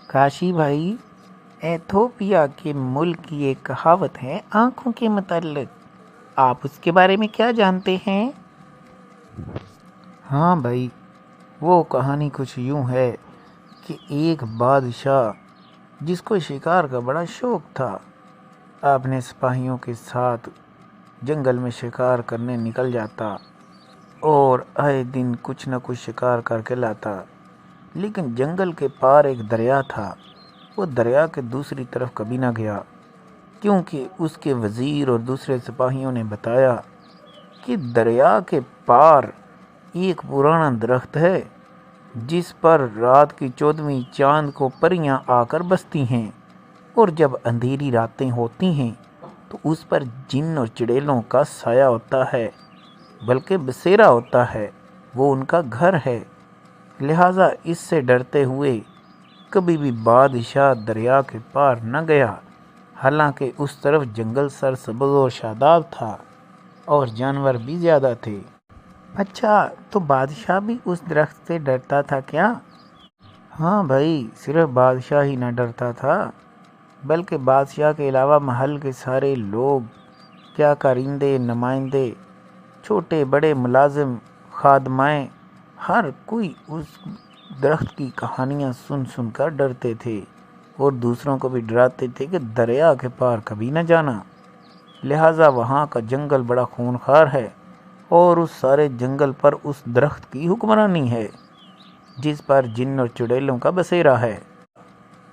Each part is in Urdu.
کاشی بھائی، ایتھوپیا کے ملک کی ایک کہاوت ہے آنکھوں کے متعلق، آپ اس کے بارے میں کیا جانتے ہیں؟ ہاں بھائی، وہ کہانی کچھ یوں ہے کہ ایک بادشاہ جس کو شکار کا بڑا شوق تھا اپنے سپاہیوں کے ساتھ جنگل میں شکار کرنے نکل جاتا اور آئے دن کچھ نہ کچھ شکار کر کے لاتا، لیکن جنگل کے پار ایک دریا تھا۔ وہ دریا کے دوسری طرف کبھی نہ گیا کیونکہ اس کے وزیر اور دوسرے سپاہیوں نے بتایا کہ دریا کے پار ایک پرانا درخت ہے جس پر رات کی 14ویں چاند کو پریاں آ کر بستی ہیں، اور جب اندھیری راتیں ہوتی ہیں تو اس پر جن اور چڑیلوں کا سایہ ہوتا ہے، بلکہ بسیرا ہوتا ہے، وہ ان کا گھر ہے۔ لہٰذا اس سے ڈرتے ہوئے کبھی بھی بادشاہ دریا کے پار نہ گیا، حالانکہ اس طرف جنگل سرسبز و شاداب تھا اور جانور بھی زیادہ تھے۔ اچھا، تو بادشاہ بھی اس درخت سے ڈرتا تھا کیا؟ ہاں بھائی، صرف بادشاہ ہی نہ ڈرتا تھا، بلکہ بادشاہ کے علاوہ محل کے سارے لوگ، کیا کارندے، نمائندے، چھوٹے بڑے ملازم، خادمائیں، ہر کوئی اس درخت کی کہانیاں سن سن کر ڈرتے تھے اور دوسروں کو بھی ڈراتے تھے کہ دریا کے پار کبھی نہ جانا۔ لہٰذا وہاں کا جنگل بڑا خونخوار ہے اور اس سارے جنگل پر اس درخت کی حکمرانی ہے جس پر جن اور چڑیلوں کا بسیرا ہے۔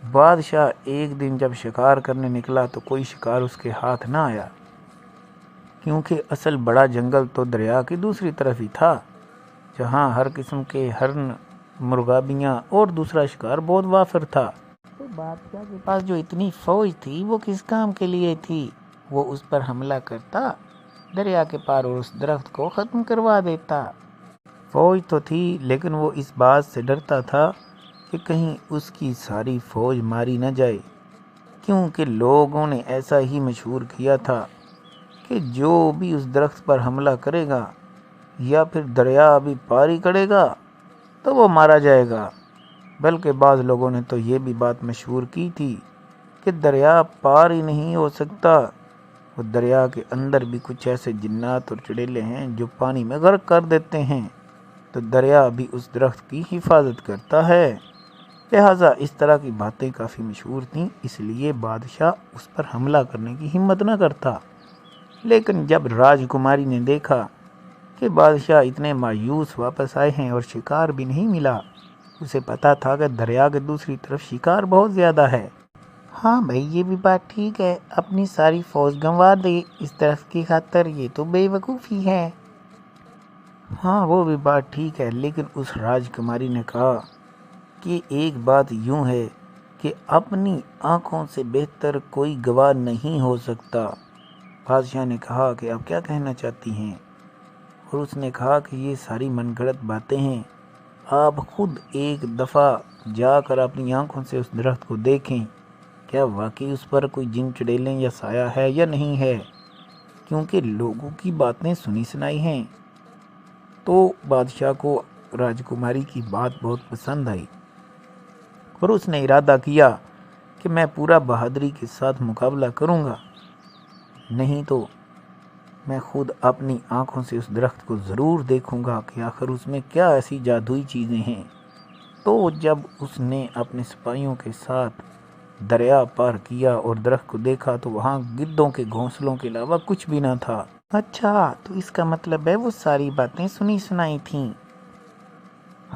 بادشاہ ایک دن جب شکار کرنے نکلا تو کوئی شکار اس کے ہاتھ نہ آیا، کیونکہ اصل بڑا جنگل تو دریا کی دوسری طرف ہی تھا، جہاں ہر قسم کے ہرن، مرغابیاں اور دوسرا شکار بہت وافر تھا۔ تو بادشاہ کے پاس جو اتنی فوج تھی وہ کس کام کے لیے تھی؟ وہ اس پر حملہ کرتا دریا کے پار اور اس درخت کو ختم کروا دیتا۔ فوج تو تھی، لیکن وہ اس بات سے ڈرتا تھا کہ کہیں اس کی ساری فوج ماری نہ جائے، کیونکہ لوگوں نے ایسا ہی مشہور کیا تھا کہ جو بھی اس درخت پر حملہ کرے گا یا پھر دریا بھی پاری کرے گا تو وہ مارا جائے گا۔ بلکہ بعض لوگوں نے تو یہ بھی بات مشہور کی تھی کہ دریا پار ہی نہیں ہو سکتا، وہ دریا کے اندر بھی کچھ ایسے جنات اور چڑیلے ہیں جو پانی میں غرق کر دیتے ہیں، تو دریا بھی اس درخت کی حفاظت کرتا ہے۔ لہٰذا اس طرح کی باتیں کافی مشہور تھیں، اس لیے بادشاہ اس پر حملہ کرنے کی ہمت نہ کرتا۔ لیکن جب راجکماری نے دیکھا کہ بادشاہ اتنے مایوس واپس آئے ہیں اور شکار بھی نہیں ملا، اسے پتا تھا کہ دریا کے دوسری طرف شکار بہت زیادہ ہے۔ ہاں بھائی، یہ بھی بات ٹھیک ہے، اپنی ساری فوج گنوا دے اس درخت کی خاطر، یہ تو بے وقوفی ہے۔ ہاں وہ بھی بات ٹھیک ہے، لیکن اس راجکماری نے کہا کہ ایک بات یوں ہے کہ اپنی آنکھوں سے بہتر کوئی گواہ نہیں ہو سکتا۔ بادشاہ نے کہا کہ آپ کیا کہنا چاہتی ہیں؟ اور اس نے کہا کہ یہ ساری من گھڑت باتیں ہیں، آپ خود ایک دفعہ جا کر اپنی آنکھوں سے اس درخت کو دیکھیں، کیا واقعی اس پر کوئی جن چڑیلیں یا سایہ ہے یا نہیں ہے، کیونکہ لوگوں کی باتیں سنی سنائی ہیں۔ تو بادشاہ کو راجکماری کی بات بہت پسند آئی اور اس نے ارادہ کیا کہ میں پورا بہادری کے ساتھ مقابلہ کروں گا، نہیں تو میں خود اپنی آنکھوں سے اس درخت کو ضرور دیکھوں گا کہ آخر اس میں کیا ایسی جادوئی چیزیں ہیں۔ تو جب اس نے اپنے سپاہیوں کے ساتھ دریا پار کیا اور درخت کو دیکھا تو وہاں گدھوں کے گھونسلوں کے علاوہ کچھ بھی نہ تھا۔ اچھا، تو اس کا مطلب ہے وہ ساری باتیں سنی سنائی تھیں؟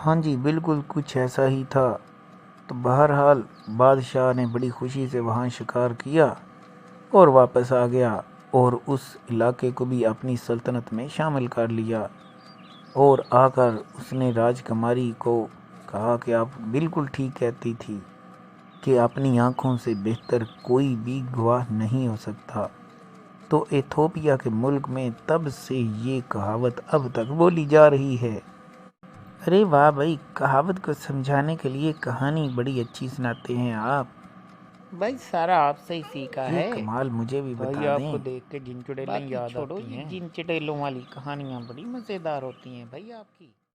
ہاں جی، بالکل کچھ ایسا ہی تھا۔ تو بہرحال بادشاہ نے بڑی خوشی سے وہاں شکار کیا اور واپس آ گیا اور اس علاقے کو بھی اپنی سلطنت میں شامل کر لیا، اور آ کر اس نے راجکماری کو کہا کہ آپ بالکل ٹھیک کہتی تھی کہ اپنی آنکھوں سے بہتر کوئی بھی گواہ نہیں ہو سکتا۔ تو ایتھوپیا کے ملک میں تب سے یہ کہاوت اب تک بولی جا رہی ہے۔ ارے واہ بھائی، کہاوت کو سمجھانے کے لیے کہانی بڑی اچھی سناتے ہیں آپ۔ بھائی سارا آپ سے ہی سیکھا ہے، کمال مجھے بھی بتا دیں۔ آپ کو دیکھ کے جن چڑیلیں یاد آتی ہیں، جن چڑیلوں والی کہانیاں بڑی مزیدار ہوتی ہیں بھائی آپ کی۔